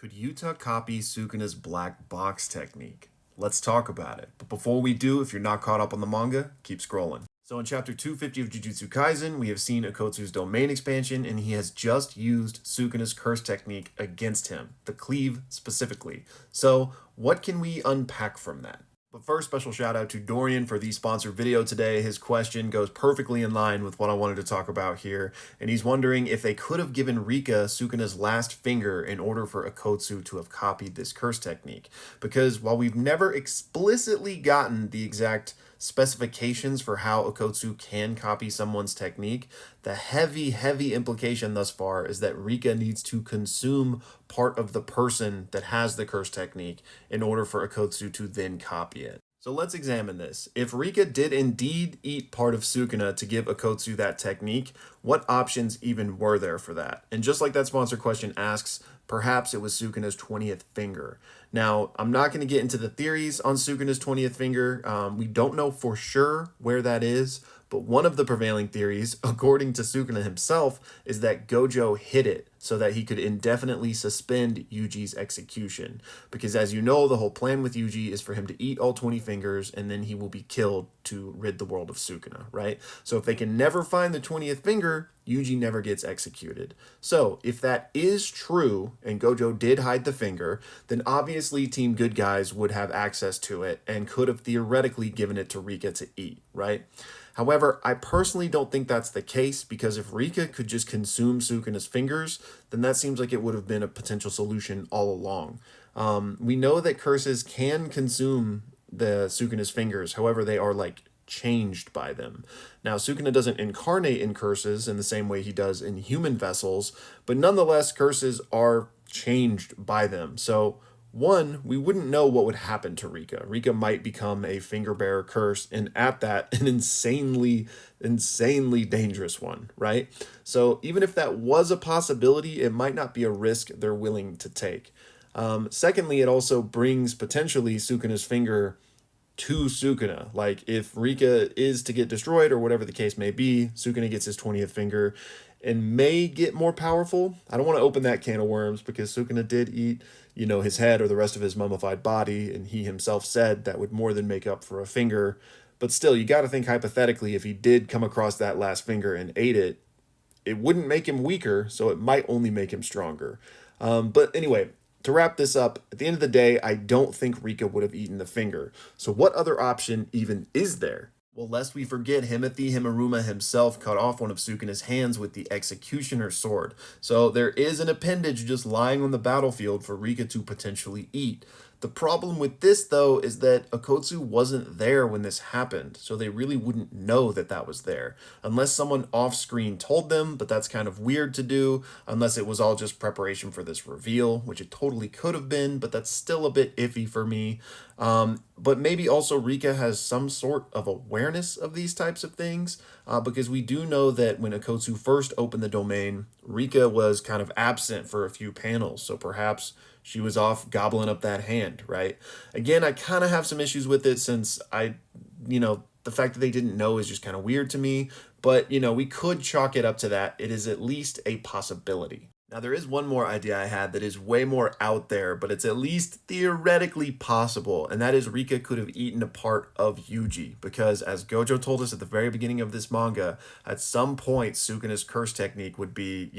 Could Yuta copy Sukuna's black box technique? Let's talk about it. But before we do, if you're not caught up on the manga, keep scrolling. So in chapter 250 of Jujutsu Kaisen, we have seen Akotsu's domain expansion, and he has just used Sukuna's curse technique against him, the cleave specifically. So what can we unpack from that? But first, special shout out to Dorian for the sponsored video today. His question goes perfectly in line with what I wanted to talk about here, and he's wondering if they could have given Rika Sukuna's last finger in order for Akotsu to have copied this curse technique. Because while we've never explicitly gotten the exact specifications for how Akotsu can copy someone's technique, the heavy implication thus far is that Rika needs to consume part of the person that has the curse technique in order for Akotsu to then copy it. So let's examine this. If Rika did indeed eat part of Sukuna to give Akotsu that technique, what options even were there for that? And just like that sponsor question asks, perhaps it was Sukuna's 20th finger. Now, I'm not going to get into the theories on Sukuna's 20th finger. We don't know for sure where that is, but one of the prevailing theories, according to Sukuna himself, is that Gojo hid it so that he could indefinitely suspend Yuji's execution. Because as you know, the whole plan with Yuji is for him to eat all 20 fingers and then he will be killed to rid the world of Sukuna, right? So if they can never find the 20th finger, Yuji never gets executed. So if that is true and Gojo did hide the finger, then obviously Team Good Guys would have access to it and could have theoretically given it to Rika to eat, right? However, I personally don't think that's the case, because if Rika could just consume Sukuna's fingers, then that seems like it would have been a potential solution all along. We know that curses can consume the Sukuna's fingers, however, they are like changed by them. Now, Sukuna doesn't incarnate in curses in the same way he does in human vessels, but nonetheless, curses are changed by them. So one, we wouldn't know what would happen to Rika. Rika might become a finger bearer curse, and at that, an insanely dangerous one, right? So even if that was a possibility, it might not be a risk they're willing to take. Secondly, it also brings potentially Sukuna's finger to Sukuna. Like if Rika is to get destroyed or whatever the case may be, Sukuna gets his 20th finger and may get more powerful. I don't want to open that can of worms, because Sukuna did eat, his head or the rest of his mummified body, and he himself said that would more than make up for a finger. But still, you got to think hypothetically, if he did come across that last finger and ate it, it wouldn't make him weaker, so it might only make him stronger. But anyway, to wrap this up, at the end of the day, I don't think Rika would have eaten the finger. So what other option even is there? Well, lest we forget, Himothy Himaruma himself cut off one of Sukuna's hands with the executioner sword. So there is an appendage just lying on the battlefield for Rika to potentially eat. The problem with this, though, is that Akotsu wasn't there when this happened, so they really wouldn't know that that was there. Unless someone off-screen told them, but that's kind of weird to do, unless it was all just preparation for this reveal, which it totally could have been, but that's still a bit iffy for me. But maybe also Rika has some sort of awareness of these types of things, because we do know that when Akotsu first opened the domain, Rika was kind of absent for a few panels, so perhaps she was off gobbling up that hand, right? Again, I kind of have some issues with it, since the fact that they didn't know is just kind of weird to me, but, we could chalk it up to that. It is at least a possibility. Now, there is one more idea I had that is way more out there, but it's at least theoretically possible, and that is Rika could have eaten a part of Yuji, because as Gojo told us at the very beginning of this manga, at some point Sukuna's curse technique would be,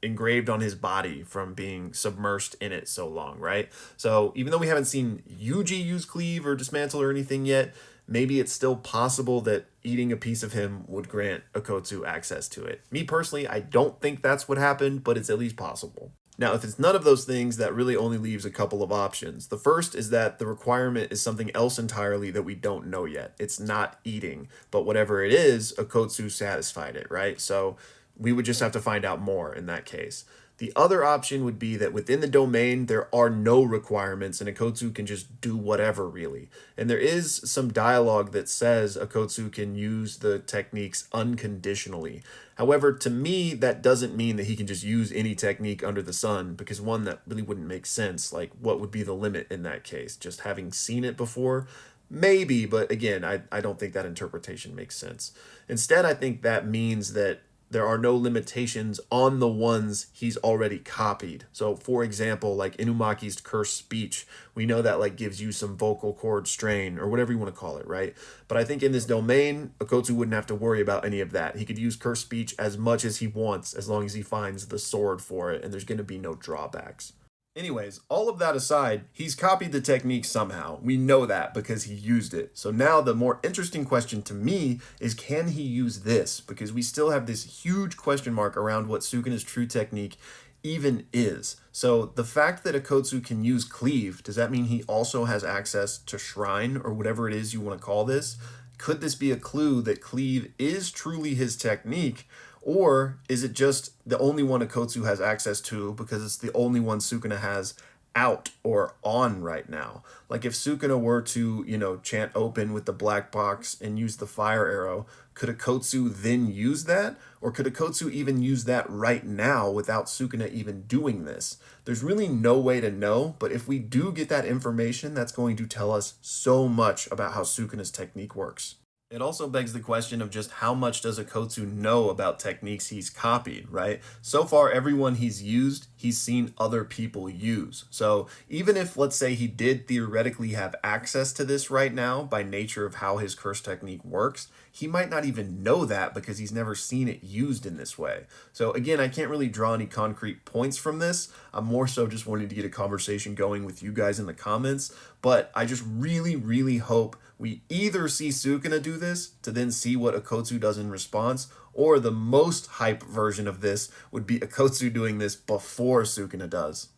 engraved on his body from being submersed in it so long, right? So even though we haven't seen Yuji use cleave or dismantle or anything yet, maybe it's still possible that eating a piece of him would grant Akotsu access to it. Me personally, I don't think that's what happened, but it's at least possible. Now, if it's none of those things, that really only leaves a couple of options. The first is that the requirement is something else entirely that we don't know yet. It's not eating, but whatever it is, Akotsu satisfied it, right? So we would just have to find out more in that case. The other option would be that within the domain, there are no requirements and Akotsu can just do whatever, really. And there is some dialogue that says Akotsu can use the techniques unconditionally. However, to me, that doesn't mean that he can just use any technique under the sun, because one, that really wouldn't make sense. Like, what would be the limit in that case? Just having seen it before? Maybe, but again, I don't think that interpretation makes sense. Instead, I think that means that there are no limitations on the ones he's already copied. So for example, like Inumaki's cursed speech, we know that like gives you some vocal cord strain or whatever you want to call it, right? But I think in this domain, Okotsu wouldn't have to worry about any of that. He could use cursed speech as much as he wants as long as he finds the sword for it, and there's going to be no drawbacks. Anyways, all of that aside, he's copied the technique somehow. We know that because he used it. So now the more interesting question to me is, can he use this? Because we still have this huge question mark around what Sukuna's true technique even is. So the fact that Okotsu can use cleave, does that mean he also has access to shrine or whatever it is you want to call this? Could this be a clue that cleave is truly his technique? Or is it just the only one Okotsu has access to because it's the only one Sukuna has out or on right now? Like if Sukuna were to, chant open with the black box and use the fire arrow, could Okotsu then use that? Or could Okotsu even use that right now without Sukuna even doing this? There's really no way to know, but if we do get that information, that's going to tell us so much about how Sukuna's technique works. It also begs the question of just how much does Okotsu know about techniques he's copied, right? So far, everyone he's used, he's seen other people use. So even if, let's say, he did theoretically have access to this right now by nature of how his curse technique works, he might not even know that because he's never seen it used in this way. So again, I can't really draw any concrete points from this. I'm more so just wanting to get a conversation going with you guys in the comments, but I just really, really hope we either see Sukuna do this to then see what Okotsu does in response, or the most hype version of this would be Okotsu doing this before Sukuna does.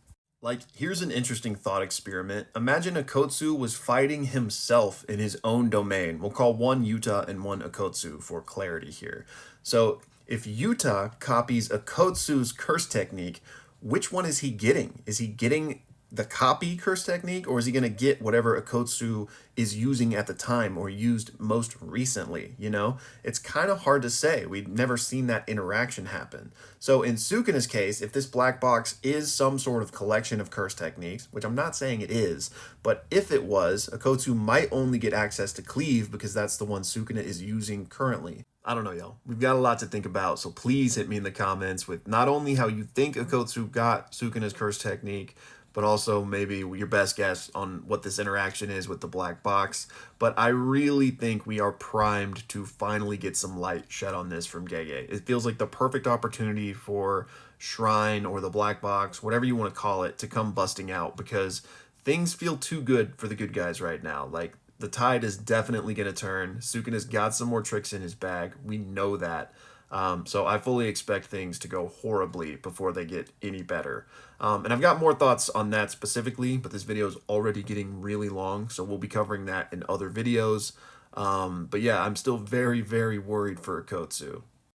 Like, here's an interesting thought experiment. Imagine Okotsu was fighting himself in his own domain. We'll call one Yuta and one Okotsu for clarity here. So if Yuta copies Okotsu's curse technique, which one is he getting? Is he getting the copy curse technique, or is he going to get whatever Okotsu is using at the time or used most recently? It's kind of hard to say. We've never seen that interaction happen. So in Sukuna's case, if this black box is some sort of collection of curse techniques, which I'm not saying it is, but if it was, Okotsu might only get access to cleave because that's the one Sukuna is using currently. I don't know, y'all. We've got a lot to think about, so please hit me in the comments with not only how you think Okotsu got Sukuna's curse technique, but also maybe your best guess on what this interaction is with the black box. But I really think we are primed to finally get some light shed on this from Gege. It feels like the perfect opportunity for Shrine or the black box, whatever you want to call it, to come busting out, because things feel too good for the good guys right now. Like, the tide is definitely going to turn. Sukuna's got some more tricks in his bag. We know that. So I fully expect things to go horribly before they get any better. And I've got more thoughts on that specifically, but this video is already getting really long, so we'll be covering that in other videos. But yeah, I'm still very, very worried for Okotsu.